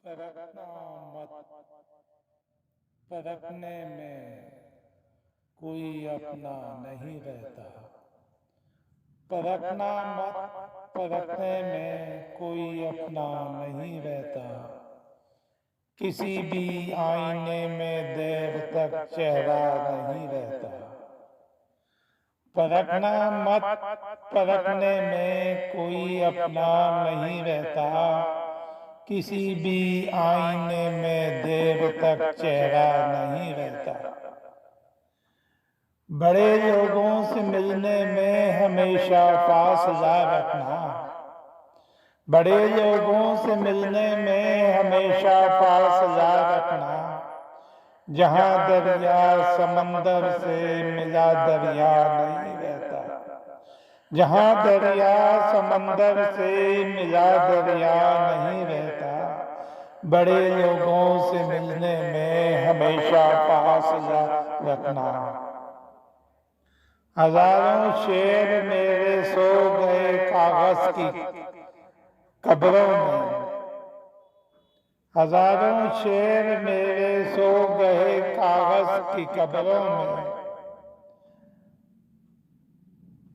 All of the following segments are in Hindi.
परखना मत, परखने में कोई अपना नहीं रहता। परखना मत, परखने में कोई अपना नहीं रहता। किसी भी आईने में देर तक चेहरा नहीं रहता। परखना मत, परखने में कोई अपना नहीं रहता। किसी भी आईने में देर तक चेहरा नहीं रहता। बड़े लोगों से मिलने में हमेशा फासला रखना। बड़े लोगों से मिलने में हमेशा फासला रखना। जहां दरिया समंदर से मिला दरिया नहीं रहता। जहां दरिया समंदर से मिला दरिया नहीं रहता। बड़े लोगों से मिलने में हमेशा फासला रखना। हजारों शेर मेरे सो गए कागज की कब्रों में। हजारों शेर मेरे सो गए कागज की कब्रों में।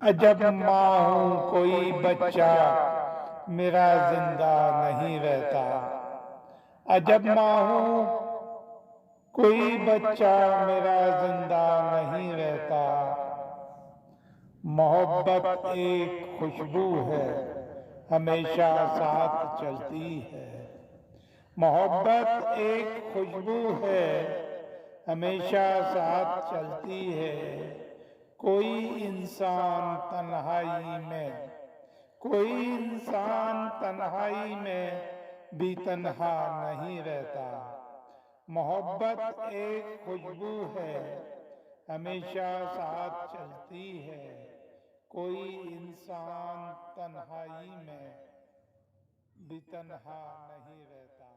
अजब माँ हूँ कोई बच्चा मेरा जिंदा नहीं रहता। अजब माँ हूँ कोई बच्चा मेरा जिंदा नहीं रहता। मोहब्बत एक खुशबू है हमेशा साथ चलती है। मोहब्बत एक खुशबू है हमेशा साथ चलती है। कोई इंसान तन्हाई में, कोई इंसान तन्हाई में भी तन्हा नहीं रहता। मोहब्बत एक खुशबू है हमेशा साथ चलती है। कोई इंसान तन्हाई में भी तन्हा नहीं रहता।